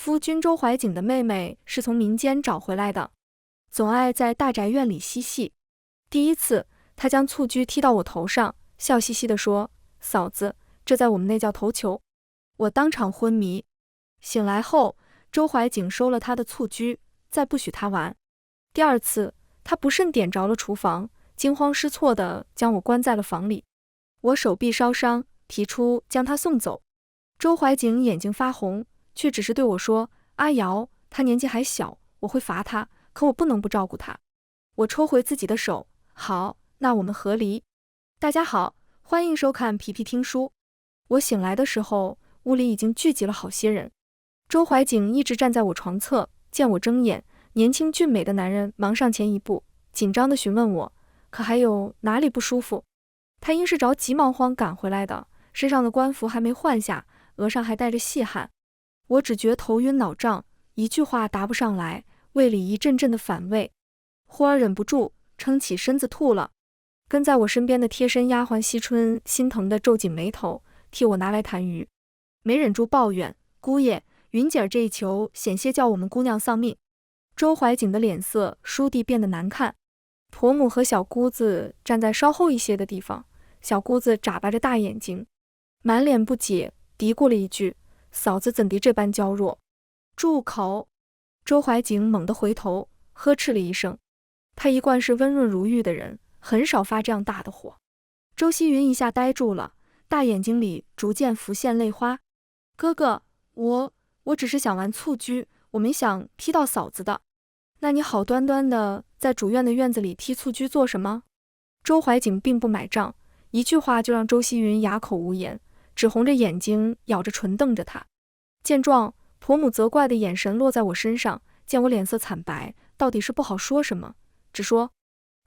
夫君周怀瑾的妹妹是从民间找回来的，总爱在大宅院里嬉戏。第一次，她将蹴鞠踢到我头上，笑嘻嘻地说：“嫂子，这在我们那叫头球。”我当场昏迷。醒来后，周怀瑾收了他的蹴鞠，再不许他玩。第二次，他不慎点着了厨房，惊慌失措地将我关在了房里。我手臂烧伤，提出将他送走。周怀瑾眼睛发红，却只是对我说：“阿瑶，他年纪还小，我会罚他，可我不能不照顾他。”我抽回自己的手，好，那我们和离。大家好，欢迎收看皮皮听书。我醒来的时候，屋里已经聚集了好些人。周怀瑾一直站在我床侧，见我睁眼，年轻俊美的男人忙上前一步，紧张地询问我，可还有哪里不舒服？他因是着急忙慌赶回来的，身上的官服还没换下，额上还带着细汗。我只觉头晕脑胀，一句话答不上来，胃里一阵阵的反胃，忽而忍不住撑起身子吐了。跟在我身边的贴身丫鬟惜春心疼地皱紧眉头，替我拿来痰盂，没忍住抱怨：“姑爷，云姐儿这一球险些叫我们姑娘丧命。”周怀瑾的脸色倏地变得难看。婆母和小姑子站在稍后一些的地方，小姑子眨巴着大眼睛，满脸不解，嘀咕了一句：“嫂子怎地这般娇弱？”住口！周怀瑾猛地回头，呵斥了一声。他一贯是温润如玉的人，很少发这样大的火。周希云一下呆住了，大眼睛里逐渐浮现泪花。哥哥，我只是想玩蹴鞠，我没想踢到嫂子的。那你好端端的在主院的院子里踢蹴鞠做什么？周怀瑾并不买账，一句话就让周希云哑口无言，只红着眼睛咬着唇瞪着他。见状，婆母责怪的眼神落在我身上，见我脸色惨白，到底是不好说什么，只说：“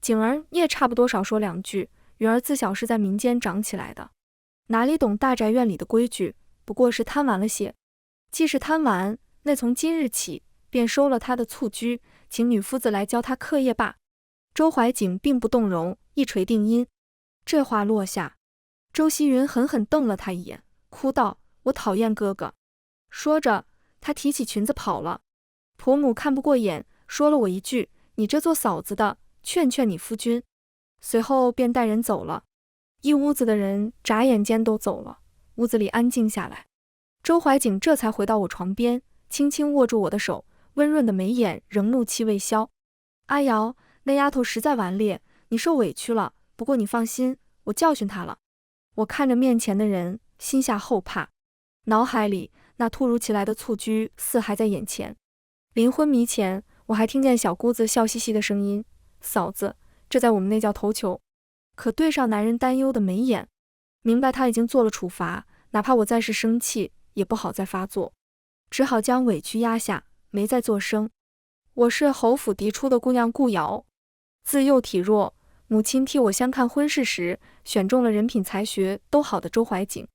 景儿，你也差不多少说两句，云儿自小是在民间长起来的，哪里懂大宅院里的规矩，不过是贪玩了些。既是贪玩，那从今日起便收了他的蹴鞠，请女夫子来教他课业罢。”周怀瑾并不动容，一锤定音。这话落下，周希云狠狠瞪了他一眼，哭道：“我讨厌哥哥！”说着，他提起裙子跑了。婆母看不过眼，说了我一句：“你这做嫂子的，劝劝你夫君。”随后便带人走了。一屋子的人眨眼间都走了，屋子里安静下来。周怀瑾这才回到我床边，轻轻握住我的手，温润的眉眼仍怒气未消。“阿瑶，那丫头实在顽劣，你受委屈了，不过你放心，我教训她了。”我看着面前的人，心下后怕，脑海里那突如其来的蹴鞠似还在眼前。临昏迷前，我还听见小姑子笑嘻嘻的声音：“嫂子，这在我们那叫头球。”可对上男人担忧的眉眼，明白他已经做了处罚，哪怕我再是生气，也不好再发作，只好将委屈压下，没再作声。我是侯府嫡出的姑娘顾瑶，自幼体弱，母亲替我相看婚事时，选中了人品才学都好的周怀瑾。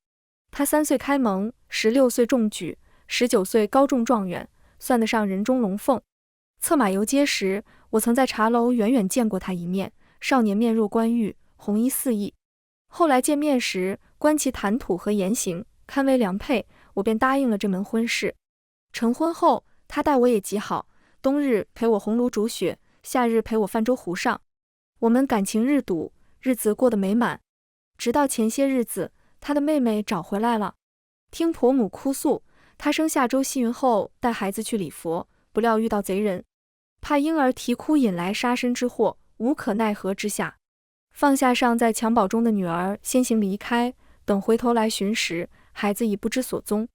他3岁开蒙，16岁中举，19岁高中状元，算得上人中龙凤。策马游街时，我曾在茶楼远远见过他一面，少年面若冠玉，红衣四溢。后来见面时，观其谈吐和言行，堪为良配，我便答应了这门婚事。成婚后，他待我也极好，冬日陪我红炉煮雪，夏日陪我泛舟湖上。我们感情日笃，日子过得美满。直到前些日子，他的妹妹找回来了。听婆母哭诉，她生下周希云后带孩子去礼佛，不料遇到贼人，怕婴儿啼哭引来杀身之祸，无可奈何之下，放下尚在襁褓中的女儿先行离开，等回头来寻时，孩子已不知所踪。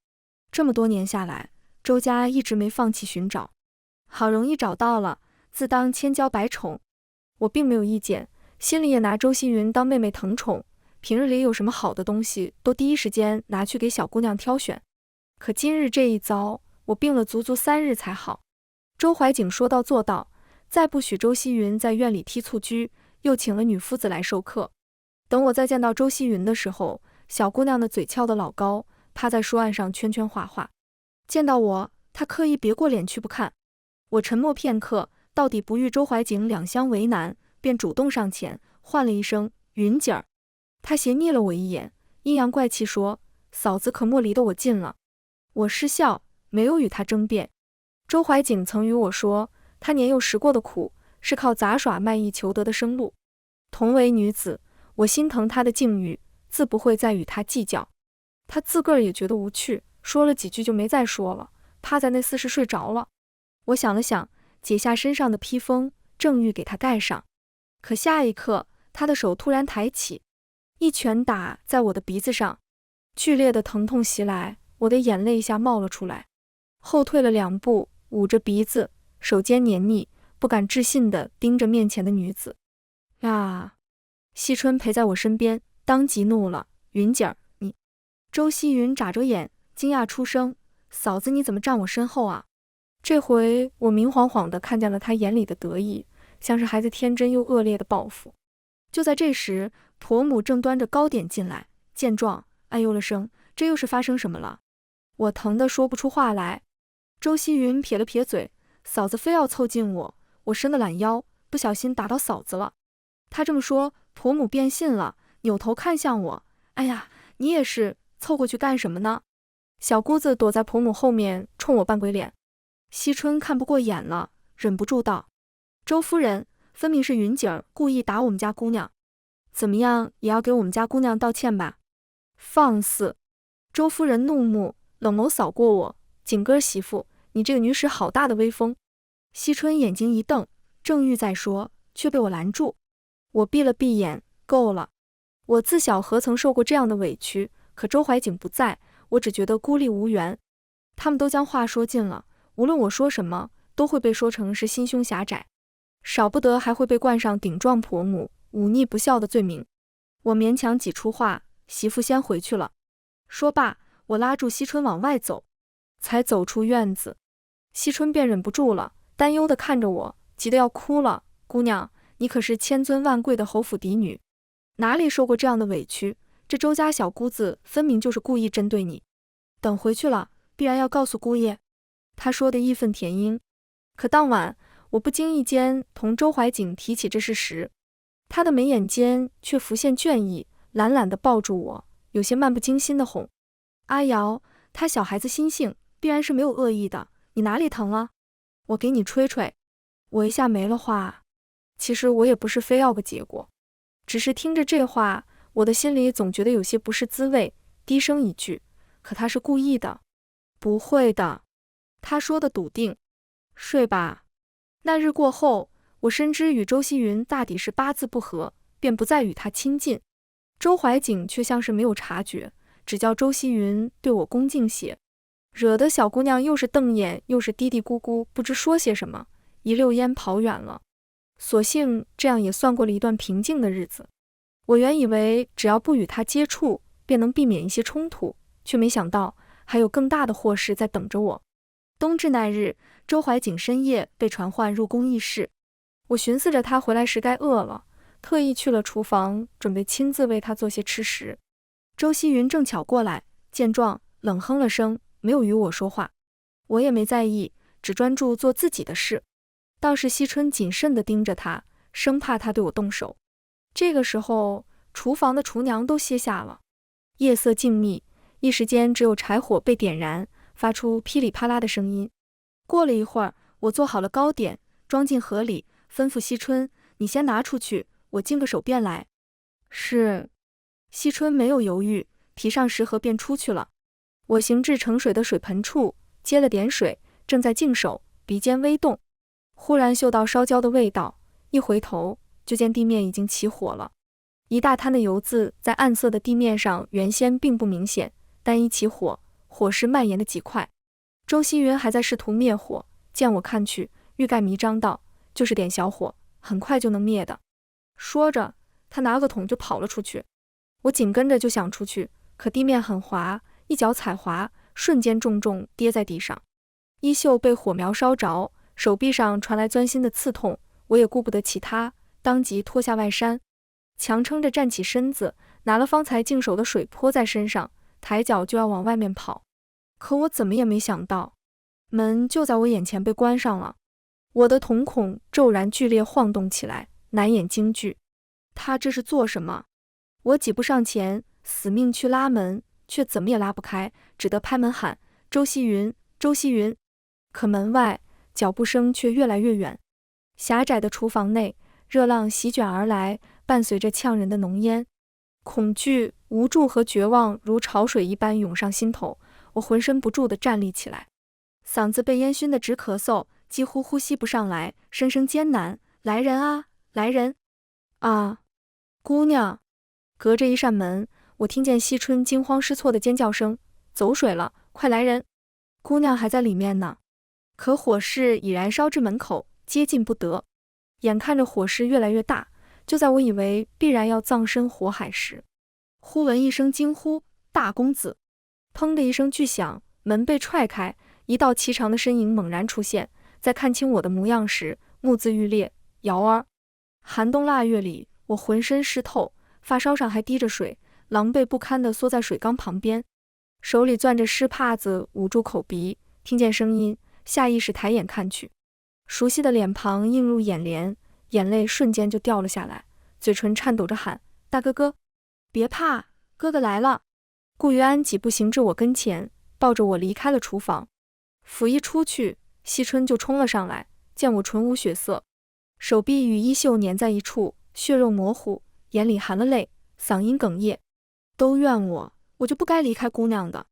这么多年下来，周家一直没放弃寻找，好容易找到了，自当千娇百宠。我并没有意见，心里也拿周希云当妹妹疼宠，平日里有什么好的东西都第一时间拿去给小姑娘挑选。可今日这一遭，我病了足足3日才好。周怀瑾说到做到，再不许周希云在院里踢蹴鞠，又请了女夫子来授课。等我再见到周希云的时候，小姑娘的嘴翘得老高，趴在书案上圈圈画画。见到我，她刻意别过脸去不看。我沉默片刻，到底不遇周怀瑾两相为难，便主动上前唤了一声云姐儿。她斜睨了我一眼，阴阳怪气说：“嫂子可莫离得我近了。”我失笑，没有与他争辩。周怀瑾曾与我说，他年幼食过的苦，是靠杂耍卖艺求得的生路。同为女子，我心疼她的境遇，自不会再与她计较。她自个儿也觉得无趣，说了几句就没再说了，趴在那4室睡着了。我想了想，解下身上的披风，正欲给她盖上，可下一刻，她的手突然抬起，一拳打在我的鼻子上，剧烈的疼痛袭来，我的眼泪一下冒了出来，后退了2步，捂着鼻子，手尖黏腻，不敢置信地盯着面前的女子。啊！惜春陪在我身边，当即怒了：“云姐儿，你……”周希云眨着眼，惊讶出声：“嫂子，你怎么站我身后啊？”这回我明晃晃地看见了他眼里的得意，像是孩子天真又恶劣的报复。就在这时，婆母正端着糕点进来，见状，哎呦了声，这又是发生什么了？我疼得说不出话来。周希云撇了撇嘴：“嫂子非要凑近我，我伸个懒腰，不小心打到嫂子了。”他这么说，婆母便信了，扭头看向我：“哎呀，你也是，凑过去干什么呢？”小姑子躲在婆母后面，冲我扮鬼脸。惜春看不过眼了，忍不住道：“周夫人，分明是云姐儿故意打我们家姑娘，怎么样也要给我们家姑娘道歉吧？”放肆！周夫人怒目，冷眸扫过我：“景哥媳妇，你这个女使好大的威风！”惜春眼睛一瞪，正欲再说，却被我拦住。我闭了闭眼，够了。我自小何曾受过这样的委屈？可周怀瑾不在，我只觉得孤立无援。他们都将话说尽了，无论我说什么，都会被说成是心胸狭窄，少不得还会被冠上顶撞婆母、忤逆不孝的罪名。我勉强挤出话：“媳妇先回去了。”说罢，我拉住惜春往外走。才走出院子，惜春便忍不住了，担忧地看着我，急得要哭了：“姑娘，你可是千尊万贵的侯府嫡女，哪里受过这样的委屈？这周家小姑子分明就是故意针对你。等回去了，必然要告诉姑爷。”他说的义愤填膺。可当晚，我不经意间同周怀瑾提起这事时，他的眉眼间却浮现倦意，懒懒地抱住我，有些漫不经心地哄：“阿瑶，他小孩子心性，必然是没有恶意的，你哪里疼了？我给你吹吹。”我一下没了话。其实我也不是非要个结果，只是听着这话，我的心里总觉得有些不是滋味，低声一句：“可他是故意的。”“不会的。”他说的笃定。“睡吧。”那日过后，我深知与周希云大抵是八字不合，便不再与他亲近。周怀瑾却像是没有察觉，只叫周希云对我恭敬些，惹得小姑娘又是瞪眼又是嘀嘀咕咕，不知说些什么，一溜烟跑远了。所幸这样也算过了一段平静的日子。我原以为只要不与他接触，便能避免一些冲突，却没想到还有更大的祸事在等着我。冬至那日，周怀瑾深夜被传唤入宫议事，我寻思着他回来时该饿了，特意去了厨房，准备亲自为他做些吃食。周希云正巧过来，见状冷哼了声，没有与我说话。我也没在意，只专注做自己的事。倒是惜春谨慎地盯着他，生怕他对我动手。这个时候，厨房的厨娘都歇下了，夜色静谧，一时间只有柴火被点燃，发出噼里啪啦的声音。过了一会儿，我做好了糕点，装进盒里，吩咐惜春：“你先拿出去，我净个手便来。”“是。”惜春没有犹豫，提上食盒便出去了。我行至盛水的水盆处，接了点水，正在净手，鼻尖微动，忽然嗅到烧焦的味道，一回头就见地面已经起火了。一大滩的油渍在暗色的地面上原先并不明显，但一起火，火势蔓延得极快。周希云还在试图灭火，见我看去，欲盖弥彰道：“就是点小火，很快就能灭的。”说着，他拿个桶就跑了出去。我紧跟着就想出去，可地面很滑，一脚踩滑，瞬间重重跌在地上。衣袖被火苗烧着，手臂上传来钻心的刺痛，我也顾不得其他，当即脱下外衫，强撑着站起身子，拿了方才净手的水泼在身上，抬脚就要往外面跑。可我怎么也没想到，门就在我眼前被关上了。我的瞳孔骤然剧烈晃动起来，难掩惊惧。他这是做什么？我挤不上前，死命去拉门，却怎么也拉不开，只得拍门喊：“周希云，周希云。可门外脚步声却越来越远。狭窄的厨房内，热浪席卷而来，伴随着呛人的浓烟。恐惧、无助和绝望如潮水一般涌上心头，我浑身不住地站立起来，嗓子被烟熏得直咳嗽，几乎呼吸不上来，声声艰难：“来人啊，来人！啊，姑娘！”隔着一扇门，我听见惜春惊慌失措的尖叫声：“走水了，快来人！姑娘还在里面呢。”可火势已燃烧至门口，接近不得。眼看着火势越来越大，就在我以为必然要葬身火海时，忽闻一声惊呼：“大公子！”砰的一声巨响，门被踹开，一道颀长的身影猛然出现。在看清我的模样时，目眦欲裂。瑶儿！寒冬腊月里，我浑身湿透，发梢上还滴着水，狼狈不堪地缩在水缸旁边，手里攥着湿帕子捂住口鼻。听见声音，下意识抬眼看去，熟悉的脸庞映入眼帘，眼泪瞬间就掉了下来，嘴唇颤抖着喊：“大哥哥，别怕，哥哥来了。”顾于安几步行至我跟前，抱着我离开了厨房。甫一出去，惜春就冲了上来，见我唇无血色，手臂与衣袖粘在一处，血肉模糊，眼里含了泪，嗓音哽咽：“都怨我就不该离开姑娘的。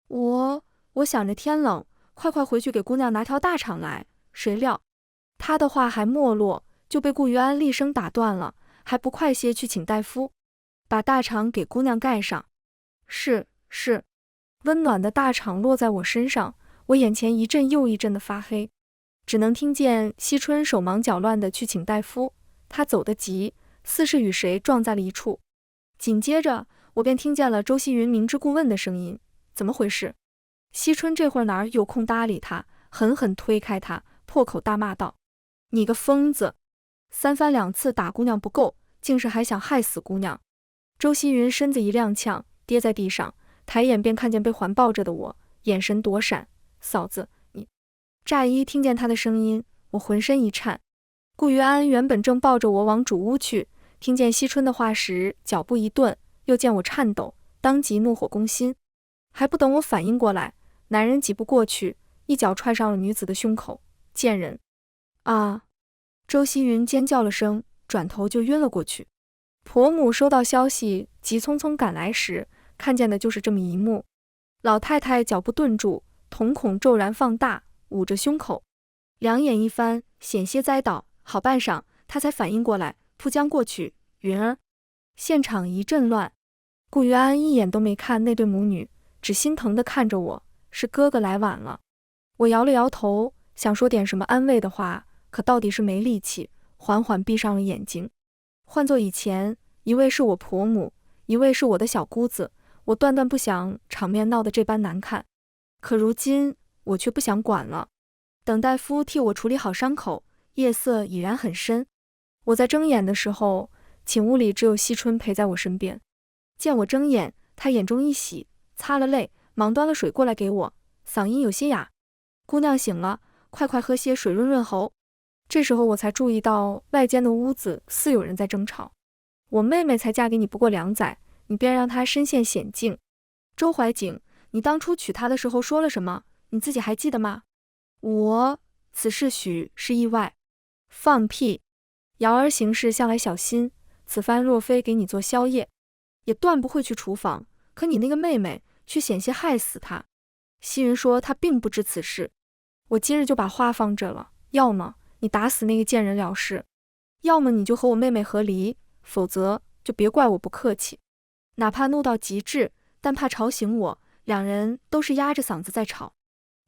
我想着天冷，快回去给姑娘拿条大氅来。”谁料他的话还没落，就被顾于安厉声打断了，还不快些去请大夫，把大氅给姑娘盖上。是。温暖的大氅落在我身上，我眼前一阵又一阵的发黑，只能听见惜春手忙脚乱地去请大夫。他走得急，似是与谁撞在了一处。紧接着我便听见了周希云明知故问的声音：“怎么回事？”惜春这会儿哪有空搭理他，狠狠推开他，破口大骂道：“你个疯子！三番两次打姑娘不够，竟是还想害死姑娘！”周希云身子一踉跄，跌在地上，抬眼便看见被环抱着的我，眼神躲闪：“嫂子，你……”乍一听见他的声音，我浑身一颤。顾于安原本正抱着我往主屋去，听见惜春的话时，脚步一顿，又见我颤抖，当即怒火攻心。还不等我反应过来，男人几步过去，一脚踹上了女子的胸口。“贱人！”啊！周希云尖叫了声，转头就晕了过去。婆母收到消息，急匆匆赶来时，看见的就是这么一幕。老太太脚步顿住，瞳孔骤然放大，捂着胸口，两眼一翻，险些栽倒。好半晌，她才反应过来，扑将过去：“云儿！”现场一阵乱。顾于安一眼都没看那对母女，只心疼地看着我：“是哥哥来晚了。”我摇了摇头，想说点什么安慰的话，可到底是没力气，缓缓闭上了眼睛。换做以前，一位是我婆母，一位是我的小姑子，我断断不想场面闹得这般难看。可如今我却不想管了。等大夫替我处理好伤口，夜色已然很深。我在睁眼的时候，寝屋里只有惜春陪在我身边。见我睁眼，她眼中一喜，擦了泪，忙端了水过来给我，嗓音有些哑：“姑娘醒了，快喝些水润润喉。”这时候我才注意到外间的屋子似有人在争吵。我妹妹才嫁给你不过2载，你便让她身陷险境。周怀景，你当初娶她的时候说了什么？你自己还记得吗？此事许是意外。放屁！瑶儿行事向来小心，此番若非给你做宵夜，也断不会去厨房。可你那个妹妹却险些害死她。惜云说她并不知此事。我今日就把话放这了，要么你打死那个贱人了事，要么你就和我妹妹和离，否则就别怪我不客气。哪怕怒到极致，但怕吵醒我，两人都是压着嗓子在吵。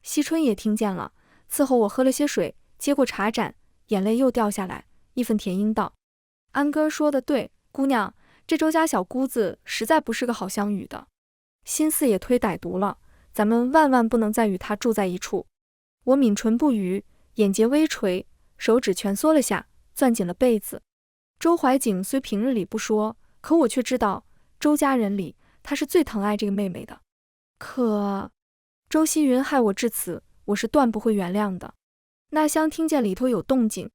惜春也听见了，伺候我喝了些水，接过茶盏，眼泪又掉下来，义愤填膺道：“安哥说的对，姑娘，这周家小姑子实在不是个好相与的，心思也忒歹毒了，咱们万万不能再与她住在一处。”我抿唇不语，眼睫微垂，手指蜷缩了下，攥紧了被子。周怀景虽平日里不说，可我却知道，周家人里他是最疼爱这个妹妹的。可周希云害我至此，我是断不会原谅的。那厢听见里头有动静，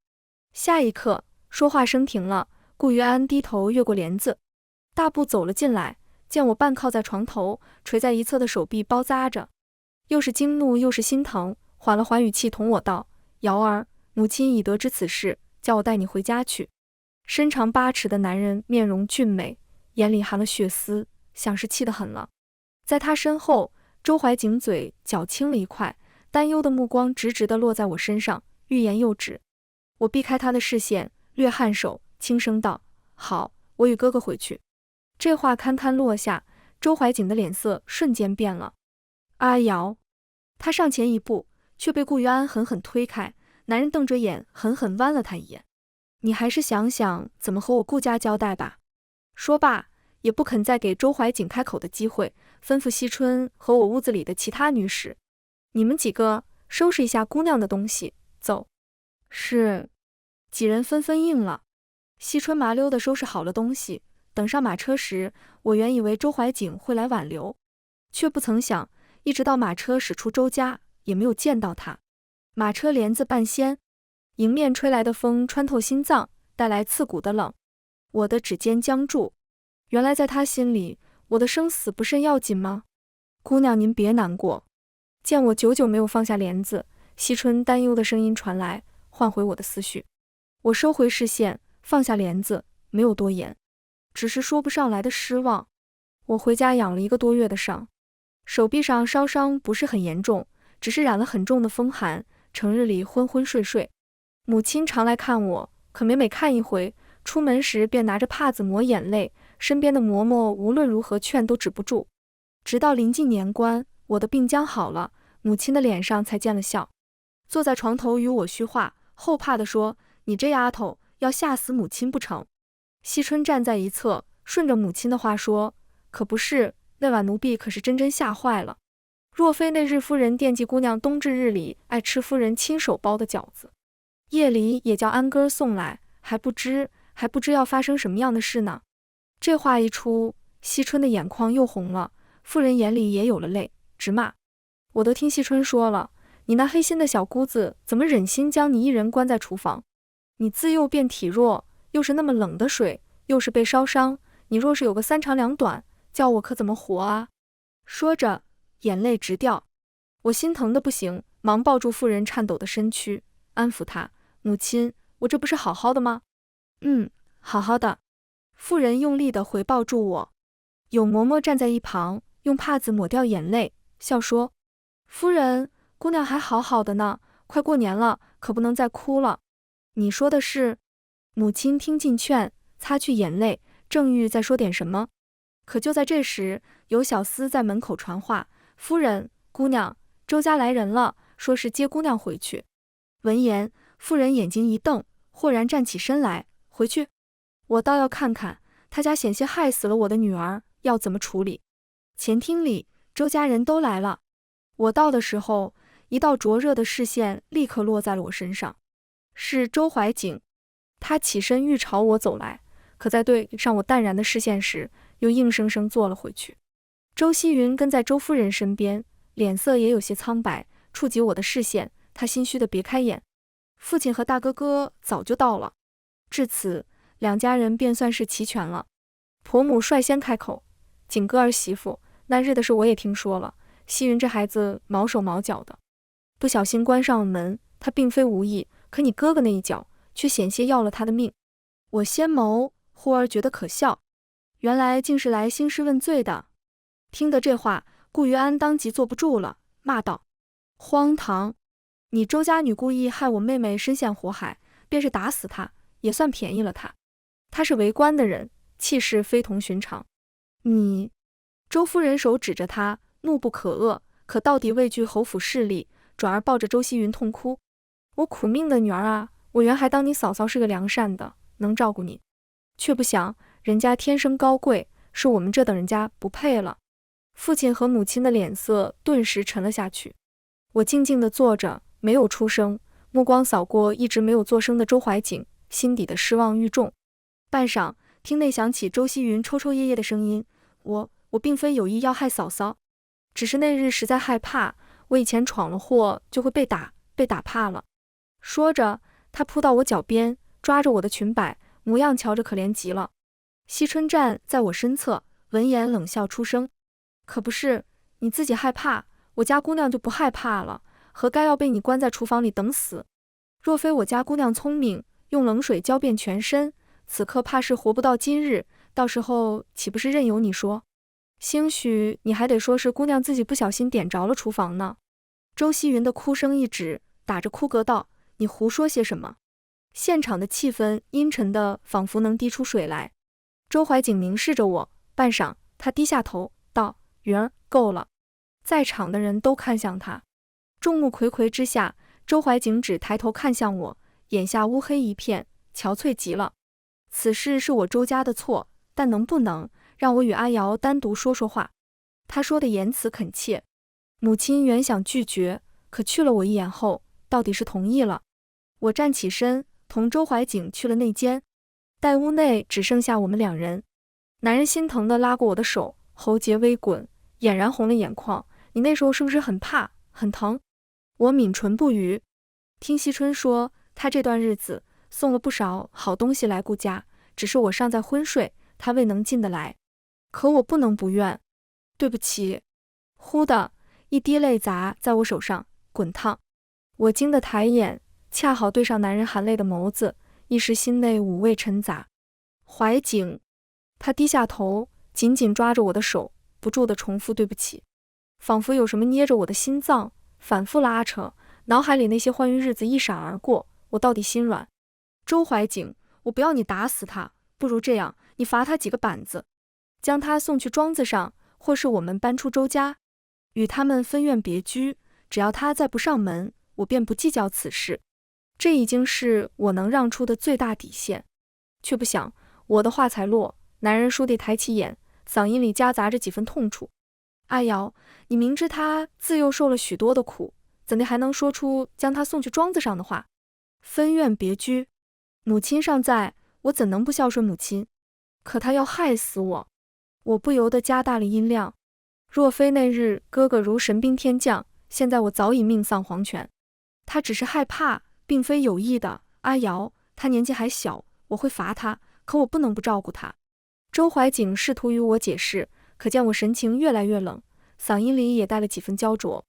下一刻说话声停了，顾于安低头越过帘子，大步走了进来，见我半靠在床头，垂在一侧的手臂包扎着。又是惊怒又是心疼，缓了缓语气同我道：瑶儿，母亲已得知此事，叫我带你回家去。身长8尺的男人面容俊美，眼里含了血丝，像是气得很了。在他身后，周怀瑾嘴角青了一块，担忧的目光直直地落在我身上，欲言又止。我避开他的视线，略颔首，轻声道：好，我与哥哥回去。这话堪堪落下，周怀瑾的脸色瞬间变了。阿瑶，他上前一步，却被顾于安狠狠推开。男人瞪着眼，狠狠剜了他一眼。你还是想想怎么和我顾家交代吧。说罢，也不肯再给周怀瑾开口的机会，吩咐惜春和我屋子里的其他女使：你们几个收拾一下姑娘的东西，走。是。几人纷纷应了。惜春麻溜地收拾好了东西，等上马车时，我原以为周怀瑾会来挽留，却不曾想，一直到马车驶出周家，也没有见到他。马车帘子半掀，迎面吹来的风穿透心脏，带来刺骨的冷。我的指尖僵住，原来在他心里，我的生死不甚要紧吗？姑娘您别难过。见我久久没有放下帘子，惜春担忧的声音传来，唤回我的思绪。我收回视线，放下帘子，没有多言，只是说不上来的失望。我回家养了1个多月的伤，手臂上烧伤不是很严重，只是染了很重的风寒，成日里昏昏睡睡。母亲常来看我，可每看一回，出门时便拿着帕子抹眼泪，身边的嬷嬷无论如何劝都止不住。直到临近年关，我的病将好了，母亲的脸上才见了笑，坐在床头与我叙话，后怕地说：你这丫头要吓死母亲不成？惜春站在一侧，顺着母亲的话说：可不是，那晚奴婢可是真吓坏了。若非那日夫人惦记姑娘冬至日里爱吃夫人亲手包的饺子，夜里也叫安哥送来，还不知要发生什么样的事呢。这话一出，惜春的眼眶又红了，夫人眼里也有了泪，直骂：我都听惜春说了，你那黑心的小姑子怎么忍心将你一人关在厨房？你自幼便体弱，又是那么冷的水，又是被烧伤，你若是有个3长2短，叫我可怎么活啊？说着，眼泪直掉。我心疼的不行，忙抱住妇人颤抖的身躯，安抚她：母亲，我这不是好好的吗？好好的。妇人用力地回抱住我。有嬷嬷站在一旁，用帕子抹掉眼泪，笑说：夫人，姑娘还好好的呢，快过年了，可不能再哭了。你说的是？母亲听进劝，擦去眼泪，正欲再说点什么，可就在这时，有小厮在门口传话：夫人，姑娘，周家来人了，说是接姑娘回去。闻言，妇人眼睛一瞪，豁然站起身来：回去？我倒要看看，他家险些害死了我的女儿，要怎么处理。前厅里，周家人都来了。我到的时候，一道灼热的视线立刻落在了我身上，是周怀瑾。他起身欲朝我走来，可在对上我淡然的视线时，又硬生生坐了回去。周希云跟在周夫人身边，脸色也有些苍白，触及我的视线，他心虚的别开眼。父亲和大哥哥早就到了，至此两家人便算是齐全了。婆母率先开口：景哥儿媳妇，那日的事我也听说了，希云这孩子毛手毛脚的，不小心关上了门，他并非无意，可你哥哥那一脚却险些要了他的命。我先眸忽而觉得可笑，原来竟是来兴师问罪的。听得这话，顾于安当即坐不住了，骂道：荒唐！你周家女故意害我妹妹身陷火海，便是打死她，也算便宜了她。她是为官的人，气势非同寻常。你……周夫人手指着她，怒不可遏，可到底畏惧侯府势力，转而抱着周希云痛哭：我苦命的女儿啊，我原还当你嫂嫂是个良善的，能照顾你，却不想人家天生高贵，是我们这等人家不配了。父亲和母亲的脸色顿时沉了下去。我静静地坐着，没有出声，目光扫过一直没有作声的周怀瑾，心底的失望愈重。半晌，厅内响起周希云抽抽噎噎的声音：我并非有意要害嫂嫂，只是那日实在害怕，我以前闯了祸就会被打怕了。说着，他扑到我脚边，抓着我的裙摆，模样瞧着可怜极了。惜春站在我身侧，闻言冷笑出声：可不是，你自己害怕，我家姑娘就不害怕了，何该要被你关在厨房里等死？若非我家姑娘聪明，用冷水浇遍全身，此刻怕是活不到今日，到时候岂不是任由你说？兴许你还得说是姑娘自己不小心点着了厨房呢。周希云的哭声一止，打着哭嗝道：“你胡说些什么？”现场的气氛阴沉的仿佛能滴出水来。周怀瑾凝视着我，半晌，他低下头道：“云儿，够了。”在场的人都看向他，众目睽睽之下，周怀瑾只抬头看向我，眼下乌黑一片，憔悴极了。此事是我周家的错，但能不能让我与阿瑶单独说说话？他说的言辞恳切。母亲原想拒绝，可去了我一眼后，到底是同意了。我站起身，同周怀瑾去了内间。待屋内只剩下我们两人，男人心疼地拉过我的手，喉结微滚，俨然红了眼眶。你那时候是不是很怕，很疼？我抿唇不语。听惜春说，他这段日子送了不少好东西来顾家，只是我尚在昏睡，他未能进得来。可我不能不愿。对不起。忽的一滴泪砸在我手上，滚烫。我惊得抬眼，恰好对上男人含泪的眸子，一时心内五味陈杂。怀瑾。他低下头，紧紧抓着我的手，不住地重复对不起，仿佛有什么捏着我的心脏，反复拉扯，脑海里那些欢愉日子一闪而过，我到底心软。周怀瑾，我不要你打死他，不如这样，你罚他几个板子，将他送去庄子上，或是我们搬出周家，与他们分院别居，只要他再不上门，我便不计较此事。这已经是我能让出的最大底线。却不想我的话才落，男人倏地抬起眼，嗓音里夹杂着几分痛楚。阿瑶，你明知他自幼受了许多的苦，怎地还能说出将他送去庄子上的话？分院别居，母亲尚在，我怎能不孝顺母亲？可他要害死我。我不由得加大了音量。若非那日哥哥如神兵天降，现在我早已命丧黄泉。他只是害怕，并非有意的。阿瑶，他年纪还小，我会罚他，可我不能不照顾他。周怀瑾试图与我解释，可见我神情越来越冷，嗓音里也带了几分焦灼。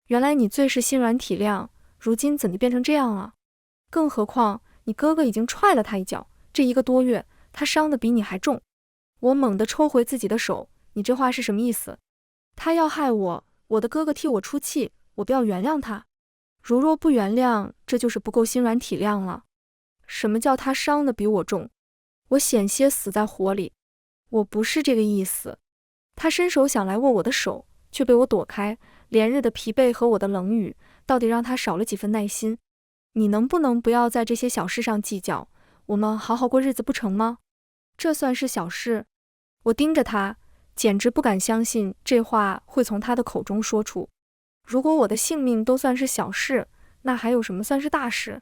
原来你最是心软体谅，如今怎地变成这样了？更何况你哥哥已经踹了他一脚，这1个多月，他伤得比你还重。我猛地抽回自己的手，你这话是什么意思？他要害我，我的哥哥替我出气，我不要原谅他？如若不原谅，这就是不够心软体谅了。什么叫他伤得比我重？我险些死在火里。我不是这个意思。他伸手想来握我的手，却被我躲开。连日的疲惫和我的冷语，到底让他少了几分耐心。你能不能不要在这些小事上计较，我们好好过日子不成吗？这算是小事？我盯着他，简直不敢相信这话会从他的口中说出。如果我的性命都算是小事，那还有什么算是大事？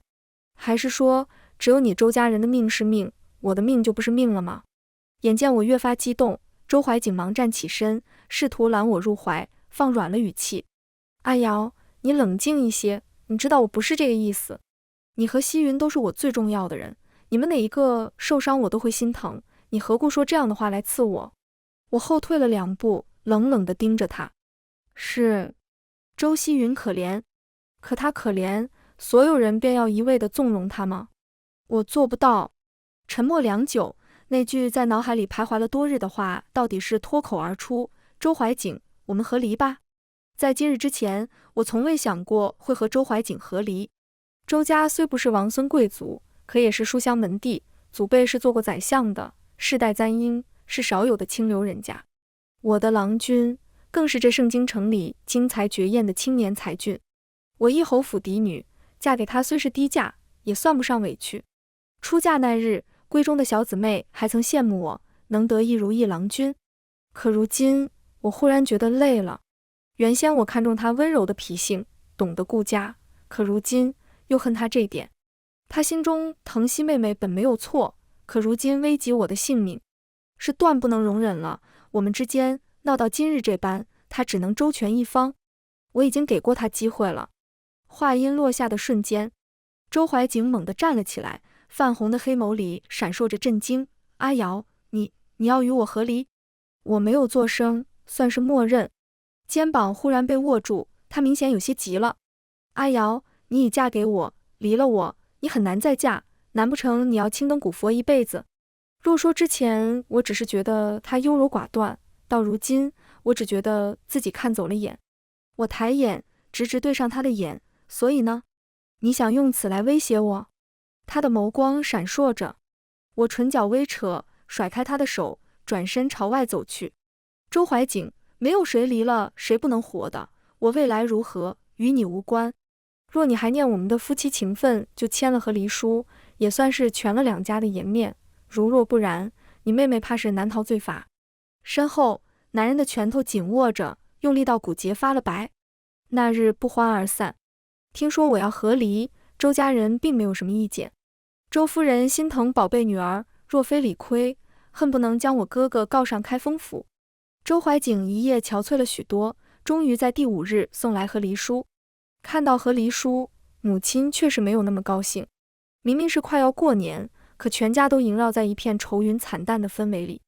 还是说，只有你周家人的命是命，我的命就不是命了吗？眼见我越发激动，周怀瑾忙站起身，试图揽我入怀，放软了语气。阿瑶，你冷静一些，你知道我不是这个意思。你和希云都是我最重要的人，你们哪一个受伤我都会心疼，你何故说这样的话来刺我？我后退了2步，冷冷地盯着他。是，周希云可怜，可他可怜，所有人便要一味地纵容他吗？我做不到。沉默良久，那句在脑海里徘徊了多日的话，到底是脱口而出。周怀瑾，我们和离吧。在今日之前，我从未想过会和周怀瑾和离。周家虽不是王孙贵族，可也是书香门第，祖辈是做过宰相的，世代簪缨，是少有的清流人家。我的郎君，更是这盛京城里惊才绝艳的青年才俊。我一侯府嫡女，嫁给他虽是低价，也算不上委屈。出嫁那日，闺中的小姊妹还曾羡慕我能得一如意郎君。可如今，我忽然觉得累了。原先我看中他温柔的脾性，懂得顾家，可如今又恨他这点。他心中疼惜妹妹本没有错，可如今危及我的性命，是断不能容忍了。我们之间闹到今日这般，他只能周全一方。我已经给过他机会了。话音落下的瞬间，周怀瑾猛地站了起来，泛红的黑眸里闪烁着震惊。阿瑶，你要与我和离？我没有作声，算是默认。肩膀忽然被握住，他明显有些急了。阿瑶，你已嫁给我，离了我，你很难再嫁，难不成你要青灯古佛一辈子？若说之前我只是觉得他优柔寡断，到如今我只觉得自己看走了眼。我抬眼，直直对上他的眼，所以呢？你想用此来威胁我？他的眸光闪烁着。我唇角微扯，甩开他的手，转身朝外走去。周怀瑾，没有谁离了谁不能活的，我未来如何，与你无关。若你还念我们的夫妻情分，就签了和离书，也算是全了两家的颜面。如若不然，你妹妹怕是难逃罪罚。身后，男人的拳头紧握着，用力到骨节发了白。那日不欢而散。听说我要和离，周家人并没有什么意见。周夫人心疼宝贝女儿，若非理亏，恨不能将我哥哥告上开封府。周怀瑾一夜憔悴了许多，终于在第5日送来和离书。看到和离书，母亲却是没有那么高兴。明明是快要过年，可全家都萦绕在一片愁云惨淡的氛围里。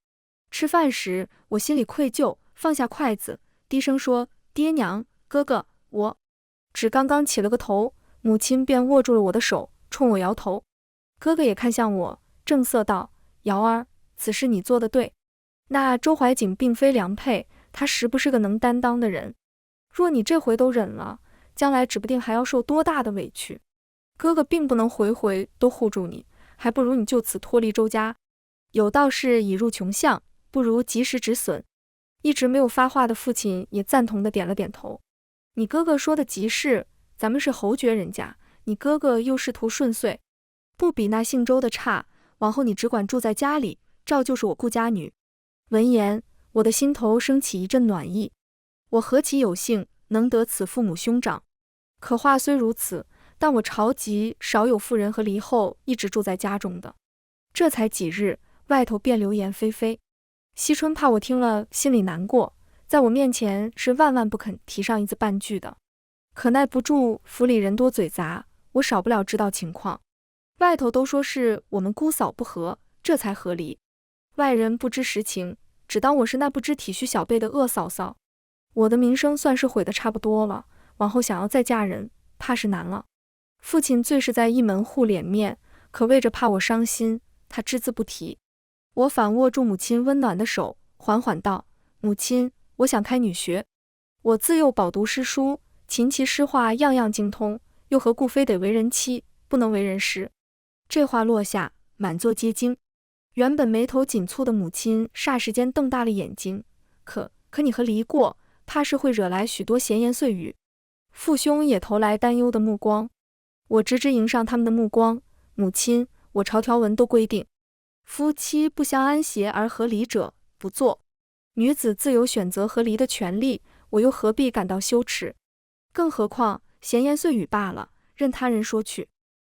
吃饭时，我心里愧疚，放下筷子，低声说：“爹娘，哥哥，我……”只刚刚起了个头，母亲便握住了我的手，冲我摇头。哥哥也看向我，正色道：“瑶儿，此事你做得对。那周怀瑾并非良配，他实不是个能担当的人。若你这回都忍了，将来指不定还要受多大的委屈。哥哥并不能回回都护住你，还不如你就此脱离周家。有道是已入穷巷，不如及时止损。”一直没有发话的父亲也赞同地点了点头。你哥哥说的极是，咱们是侯爵人家，你哥哥又仕途顺遂，不比那姓周的差，往后你只管住在家里，照旧是我顾家女。闻言，我的心头升起一阵暖意。我何其有幸能得此父母兄长。可话虽如此，但我朝集少有妇人和离后一直住在家中的。这才几日，外头便流言霏霏。惜春怕我听了心里难过，在我面前是万万不肯提上一字半句的。可耐不住府里人多嘴杂，我少不了知道情况。外头都说是我们姑嫂不和，这才和离。外人不知实情，只当我是那不知体恤小辈的恶嫂嫂。我的名声算是毁得差不多了，往后想要再嫁人，怕是难了。父亲最是在一门护脸面，可为着怕我伤心，他只字不提。我反握住母亲温暖的手，缓缓道：“母亲，我想开女学。我自幼饱读诗书，琴棋诗画样样精通，又何故非得为人妻，不能为人师？”这话落下，满座皆惊。原本眉头紧蹙的母亲霎时间瞪大了眼睛。可你和离过，怕是会惹来许多闲言碎语。父兄也投来担忧的目光。我直直迎上他们的目光。母亲，我朝条文都规定，夫妻不相安谐而和离者，不做。女子自有选择和离的权利，我又何必感到羞耻？更何况闲言碎语罢了，任他人说去，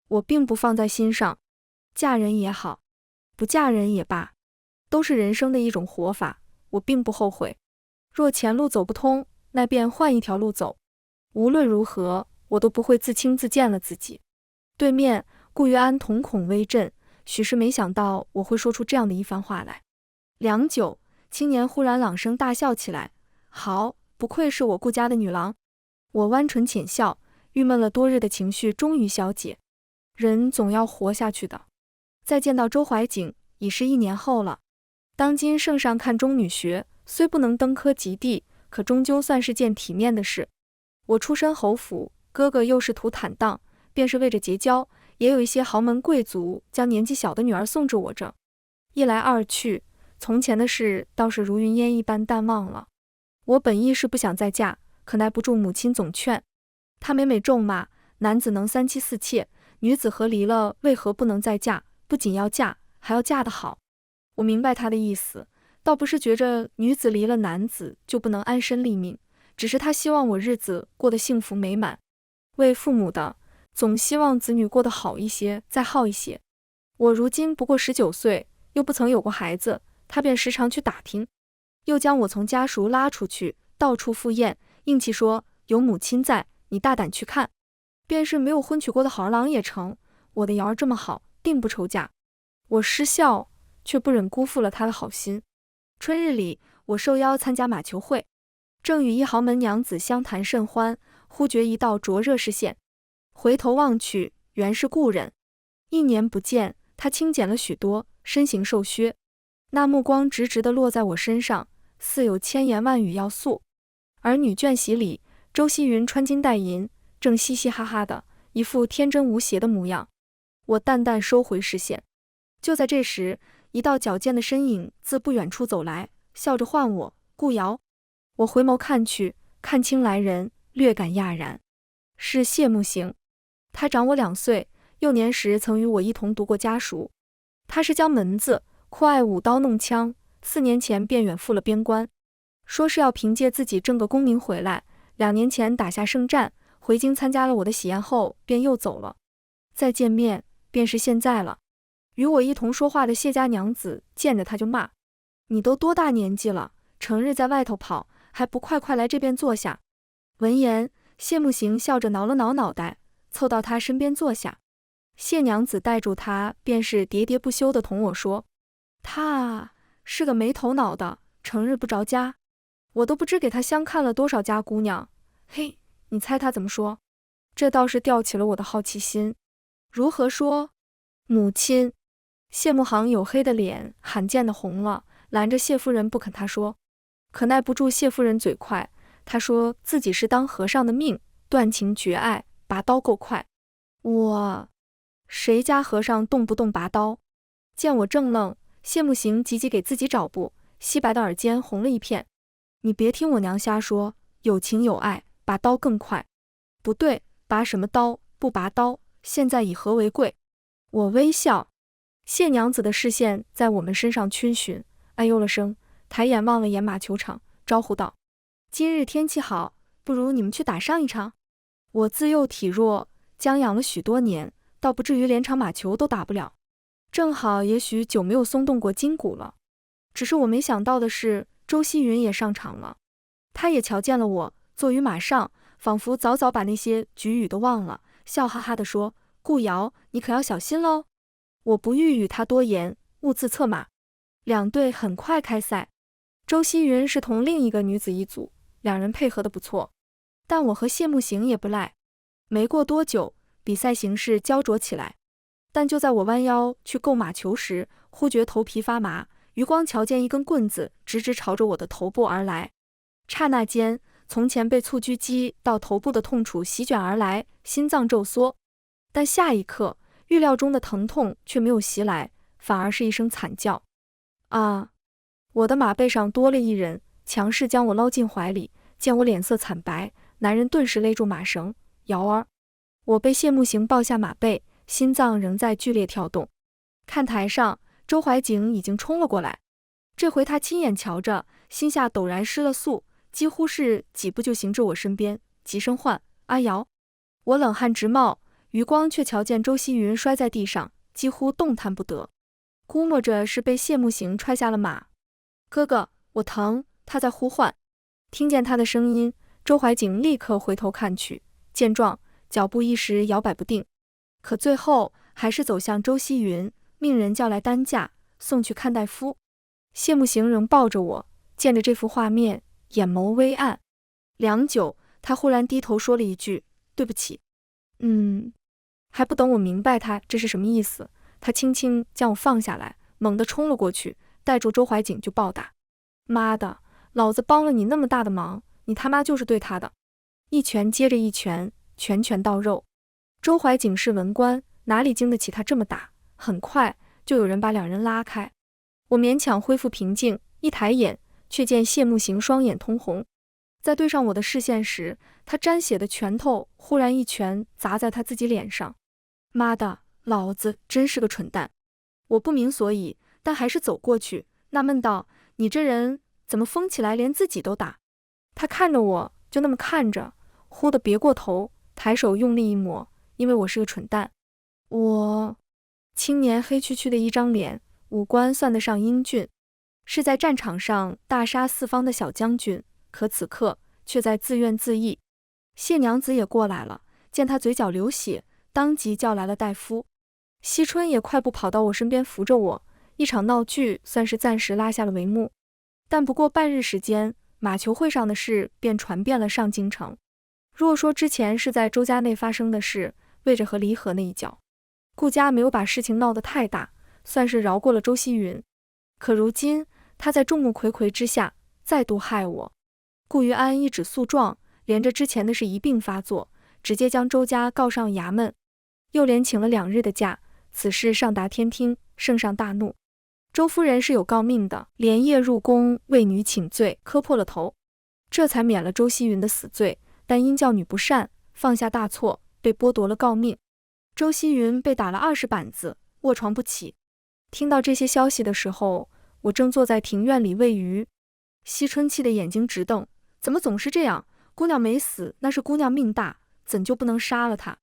我并不放在心上。嫁人也好，不嫁人也罢，都是人生的一种活法，我并不后悔。若前路走不通，那便换一条路走。无论如何，我都不会自轻自贱了自己。对面，顾月安瞳孔微震，许是没想到我会说出这样的一番话来。良久，青年忽然朗声大笑起来：“好，不愧是我顾家的女郎。”我弯唇浅笑，郁闷了多日的情绪终于消解。人总要活下去的。再见到周怀瑾，已是1年后了。当今圣上看中女学，虽不能登科及第，可终究算是件体面的事。我出身侯府，哥哥又仕途坦荡，便是为着结交，也有一些豪门贵族将年纪小的女儿送至我这。一来二去，从前的事倒是如云烟一般淡忘了。我本意是不想再嫁，可耐不住母亲总劝。她每每咒骂，男子能3妻4妾，女子和离了为何不能再嫁？不仅要嫁，还要嫁得好。我明白她的意思，倒不是觉着女子离了男子就不能安身立命，只是她希望我日子过得幸福美满。为父母的，总希望子女过得好一些，再好一些。我如今不过19岁，又不曾有过孩子，他便时常去打听，又将我从家塾拉出去，到处赴宴，硬气说有母亲在，你大胆去看，便是没有婚娶过的好儿郎也成。我的瑶儿这么好，定不愁嫁。我失笑，却不忍辜负了他的好心。春日里，我受邀参加马球会，正与一豪门娘子相谈甚欢，忽觉一道灼热视线，回头望去，原是故人。1年不见，他轻减了许多，身形瘦削，那目光直直地落在我身上，似有千言万语要诉。而女眷席里，周希云穿金戴银，正嘻嘻哈哈的，一副天真无邪的模样。我淡淡收回视线。就在这时，一道矫健的身影自不远处走来，笑着唤我：“顾瑶。”我回眸看去，看清来人，略感讶然，是谢慕行。他长我2岁，幼年时曾与我一同读过家塾。他是江门子，酷爱舞刀弄枪，4年前便远赴了边关，说是要凭借自己挣个功名回来。2年前打下胜战，回京参加了我的喜宴后，便又走了。再见面，便是现在了。与我一同说话的谢家娘子见着他就骂：“你都多大年纪了，成日在外头跑，还不快快来这边坐下？”闻言，谢慕行笑着挠了挠脑袋，凑到他身边坐下。谢娘子带住他，便是喋喋不休地同我说：“他是个没头脑的，成日不着家，我都不知给他相看了多少家姑娘。嘿，你猜他怎么说？”这倒是吊起了我的好奇心。如何说？母亲。谢慕行黝黑的脸罕见的红了，拦着谢夫人不肯他说，可耐不住谢夫人嘴快，他说自己是当和尚的命，断情绝爱，拔刀够快。谁家和尚动不动拔刀？见我怔愣，谢慕行急急给自己找布，稀白的耳尖红了一片。你别听我娘瞎说，有情有爱，拔刀更快。不对，拔什么刀？不拔刀，现在以何为贵？我微笑。谢娘子的视线在我们身上逡巡，哎呦了声，抬眼望了眼马球场，招呼道：“今日天气好，不如你们去打上一场。”我自幼体弱，将养了许多年，倒不至于连场马球都打不了。正好也许久没有松动过筋骨了。只是我没想到的是，周希云也上场了。他也瞧见了我，坐于马上，仿佛早早把那些局语都忘了，笑哈哈地说：“顾瑶，你可要小心喽。”我不欲与他多言，兀自策马。2队很快开赛。周希云是同另一个女子一组，2人配合得不错，但我和谢慕行也不赖。没过多久，比赛形势焦灼起来。但就在我弯腰去够马球时，忽觉头皮发麻，余光瞧见一根棍子直直朝着我的头部而来。刹那间，从前被蹴鞠击到头部的痛楚席卷而来，心脏骤缩。但下一刻，预料中的疼痛却没有袭来，反而是一声惨叫。啊！我的马背上多了一人，强势将我捞进怀里。见我脸色惨白，男人顿时勒住马绳：“瑶儿！”我被谢慕行抱下马背，心脏仍在剧烈跳动。看台上，周怀景已经冲了过来。这回他亲眼瞧着，心下陡然失了速，几乎是几步就行至我身边，急声唤：“阿瑶！”我冷汗直冒，余光却瞧见周希云摔在地上，几乎动弹不得，估摸着是被谢慕行踹下了马。哥哥，我疼！他在呼唤。听见他的声音，周怀景立刻回头看去，见状，脚步一时摇摆不定，可最后还是走向周希云，命人叫来担架，送去看大夫。谢慕行仍抱着我，见着这幅画面，眼眸微暗。良久，他忽然低头说了一句：“对不起。”还不等我明白他这是什么意思，他轻轻将我放下来，猛地冲了过去，带住周怀景就暴打。妈的，老子帮了你那么大的忙，你他妈就是对他的！一拳接着一拳，拳拳到肉。周怀景是文官，哪里经得起他这么打？很快就有人把2人拉开。我勉强恢复平静，一抬眼，却见谢慕行双眼通红。在对上我的视线时，他沾血的拳头忽然一拳砸在他自己脸上。妈的，老子真是个蠢蛋！我不明所以，但还是走过去，纳闷道：“你这人怎么疯起来连自己都打？”他看着我，就那么看着，忽地别过头，抬手用力一抹，因为我是个蠢蛋。我青年黑黢黢的一张脸，五官算得上英俊，是在战场上大杀四方的小将军，可此刻却在自怨自艾。谢娘子也过来了，见他嘴角流血，当即叫来了大夫。惜春也快步跑到我身边扶着我，一场闹剧算是暂时拉下了帷幕。但不过半日时间，马球会上的事便传遍了上京城。若说之前是在周家内发生的事，为着和离合那一脚，顾家没有把事情闹得太大，算是饶过了周希云。可如今他在众目睽睽之下再度害我，顾于安一纸诉状，连着之前的事一并发作，直接将周家告上衙门，又连请了2日的假。此事上达天听，圣上大怒。周夫人是有诰命的，连夜入宫为女请罪，磕破了头，这才免了周希云的死罪。但因教女不善，放下大错，被剥夺了诰命。周希云被打了20板子，卧床不起。听到这些消息的时候，我正坐在庭院里喂鱼。惜春气的眼睛直瞪，怎么总是这样？姑娘没死，那是姑娘命大，怎就不能杀了她？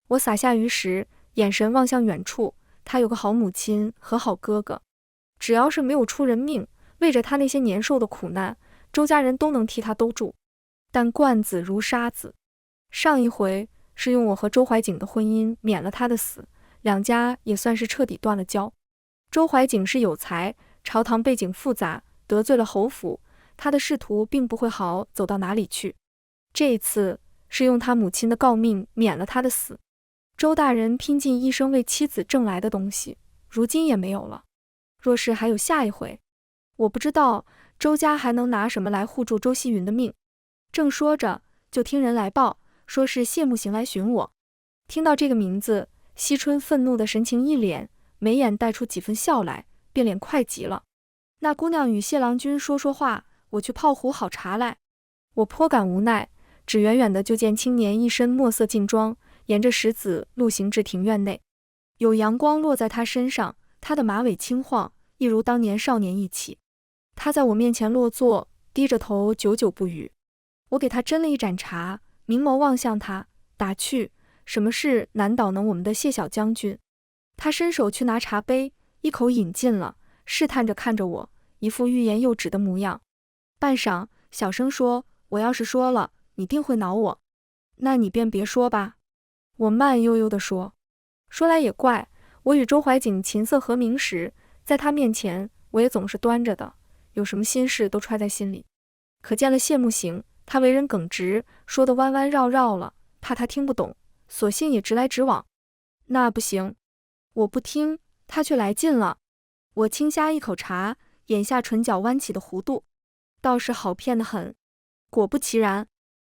我撒下鱼时，眼神望向远处，她有个好母亲和好哥哥，只要是没有出人命，为着她那些年受的苦难，周家人都能替她兜住。但惯子如杀子，上一回是用我和周怀瑾的婚姻免了他的死，两家也算是彻底断了交。周怀瑾是有才，朝堂背景复杂，得罪了侯府，他的仕途并不会好走到哪里去。这一次是用他母亲的诰命免了他的死。周大人拼尽一生为妻子挣来的东西，如今也没有了。若是还有下一回，我不知道周家还能拿什么来护住周希云的命。正说着，就听人来报，说是谢木行来寻我。听到这个名字，惜春愤怒的神情一敛，眉眼带出几分笑来，变脸快极了。那姑娘与谢郎君说说话，我去泡壶好茶来。我颇感无奈，只远远的就见青年一身墨色劲装，沿着石子路行至庭院内，有阳光落在他身上，他的马尾轻晃，一如当年少年一起。他在我面前落座，低着头久久不语。我给他斟了一盏茶，明眸望向他，打趣：什么事难倒能我们的谢小将军？他伸手去拿茶杯，一口饮尽了，试探着看着我，一副欲言又止的模样。半晌，小声说：我要是说了，你定会恼我。那你便别说吧。我慢悠悠地说。说来也怪，我与周怀瑾琴瑟和鸣时，在他面前我也总是端着的，有什么心事都揣在心里。可见了谢木行，他为人耿直，说得弯弯绕绕了，怕他听不懂，索性也直来直往。那不行，我不听，他却来劲了。我轻呷一口茶，眼下唇角弯起的弧度，倒是好骗得很。果不其然，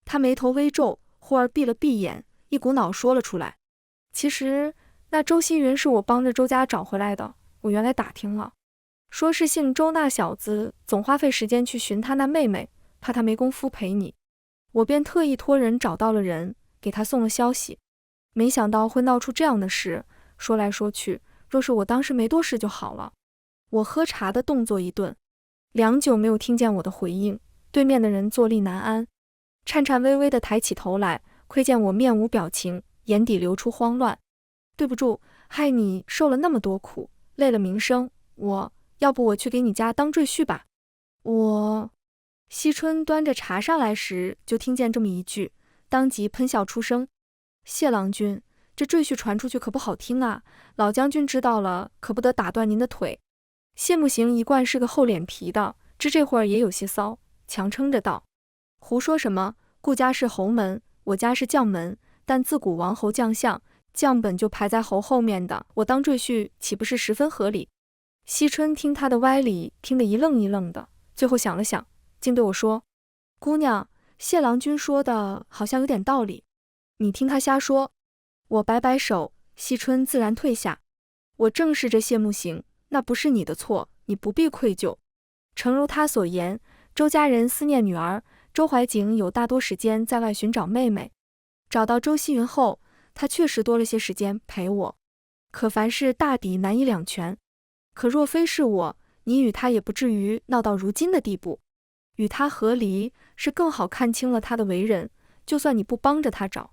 他眉头微皱，忽而闭了闭眼，一股脑说了出来。其实那周希云是我帮着周家找回来的，我原来打听了，说是姓周那小子总花费时间去寻他那妹妹，怕他没工夫陪你，我便特意托人找到了人，给他送了消息。没想到会闹出这样的事，说来说去，若是我当时没多事就好了。我喝茶的动作一顿，良久没有听见我的回应，对面的人坐立难安，颤颤巍巍地抬起头来，窥见我面无表情，眼底流出慌乱。对不住，害你受了那么多苦，累了名声，要不我去给你家当赘婿吧。惜春端着茶上来时，就听见这么一句，当即喷笑出声。谢郎君，这赘婿传出去可不好听啊，老将军知道了，可不得打断您的腿。谢木行一贯是个厚脸皮的，知这会儿也有些骚，强撑着道：胡说什么？顾家是侯门，我家是将门，但自古王侯将相，将本就排在侯后面的，我当赘婿岂不是十分合理？惜春听他的歪理，听得一愣一愣的，最后想了想，竟对我说：姑娘，谢郎君说的好像有点道理，你听他瞎说。我摆摆手，惜春自然退下。我正视着谢木行，那不是你的错，你不必愧疚。诚如他所言，周家人思念女儿，周怀瑾有大多时间在外寻找妹妹。找到周希云后，他确实多了些时间陪我。可凡事大抵难以两全。可若非是我，你与他也不至于闹到如今的地步。与他和离，是更好看清了他的为人，就算你不帮着他找，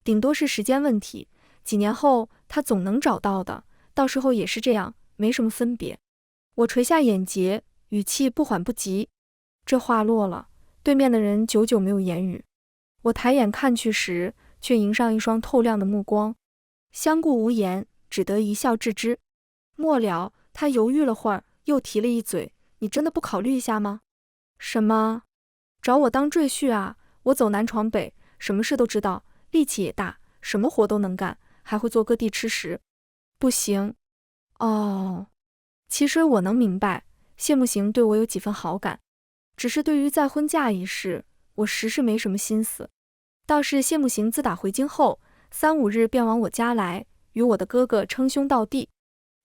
顶多是时间问题，几年后他总能找到的，到时候也是这样，没什么分别。我垂下眼睫，语气不缓不急。这话落了，对面的人久久没有言语。我抬眼看去时，却迎上一双透亮的目光，相顾无言，只得一笑置之。末了，他犹豫了会儿，又提了一嘴：你真的不考虑一下吗？什么？找我当赘婿啊？我走南闯北，什么事都知道，力气也大，什么活都能干，还会做割地吃食。不行。哦，其实我能明白，谢慕行对我有几分好感，只是对于再婚嫁一事，我实是没什么心思。倒是谢慕行自打回京后，3、5日便往我家来，与我的哥哥称兄道弟。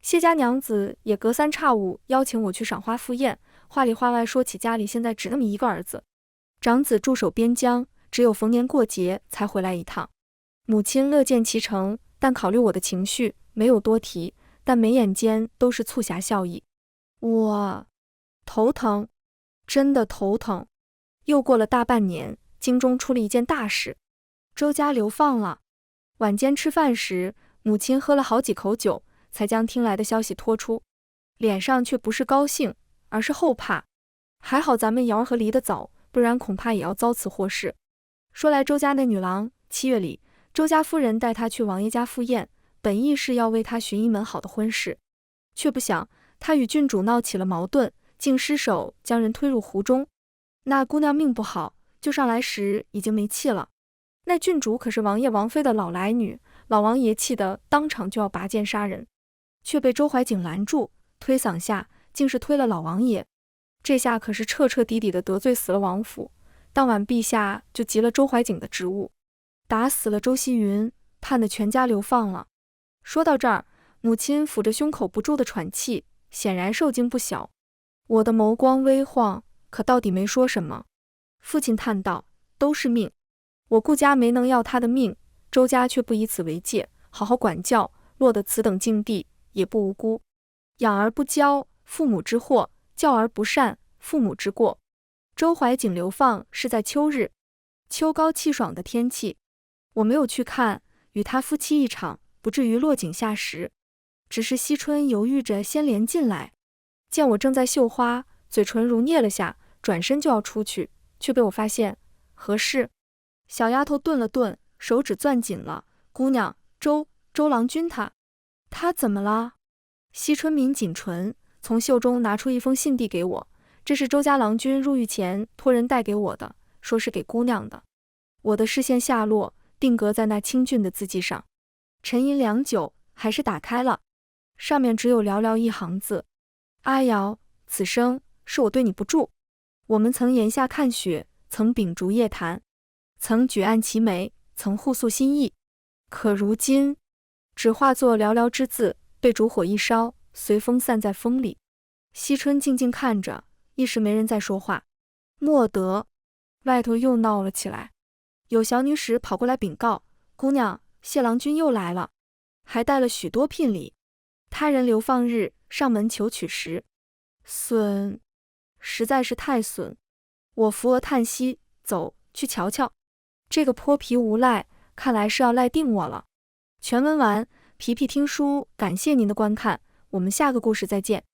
谢家娘子也隔3差5邀请我去赏花赴宴，话里话外说起家里现在只那么一个儿子，长子驻守边疆，只有逢年过节才回来一趟。母亲乐见其成，但考虑我的情绪，没有多提，但眉眼间都是促狭笑意。我头疼，真的头疼。又过了大半年，京中出了一件大事，周家流放了。晚间吃饭时，母亲喝了好几口酒，才将听来的消息托出，脸上却不是高兴，而是后怕。还好咱们姚和离得早，不然恐怕也要遭此祸事。说来周家那女郎，7月里，周家夫人带她去王爷家赴宴，本意是要为她寻一门好的婚事，却不想她与郡主闹起了矛盾，竟失手将人推入湖中。那姑娘命不好，救上来时已经没气了。那郡主可是王爷王妃的老来女，老王爷气得当场就要拔剑杀人，却被周怀景拦住，推搡下竟是推了老王爷。这下可是彻彻底底的得罪死了王府。当晚陛下就急了周怀景的职务，打死了周希云，判得全家流放了。说到这儿，母亲抚着胸口不住的喘气，显然受惊不小。我的眸光微晃，可到底没说什么。父亲叹道：都是命，我顾家没能要他的命，周家却不以此为戒，好好管教，落得此等境地，也不无辜。养而不教，父母之祸；教而不善，父母之过。周怀景流放是在秋日，秋高气爽的天气，我没有去看，与他夫妻一场，不至于落井下石。只是惜春犹豫着先连进来，见我正在绣花，嘴唇如啮了下，转身就要出去，却被我发现。何事？小丫头顿了顿，手指攥紧了。姑娘，周郎君他怎么了？惜春抿紧唇，从袖中拿出一封信递给我，这是周家郎君入狱前托人带给我的，说是给姑娘的。我的视线下落，定格在那清俊的字迹上，沉吟良久，还是打开了。上面只有寥寥一行字：阿瑶，此生是我对你不住。我们曾檐下看雪，曾秉烛夜谈，曾举案齐眉，曾互诉心意。可如今，只化作寥寥之字，被烛火一烧，随风散在风里。惜春静静看着，一时没人再说话。莫得，外头又闹了起来，有小女使跑过来禀告：姑娘，谢郎君又来了，还带了许多聘礼。他人流放日上门求取时，损，实在是太损。我扶额叹息，走去瞧瞧。这个泼皮无赖，看来是要赖定我了。全文完，皮皮听书感谢您的观看，我们下个故事再见。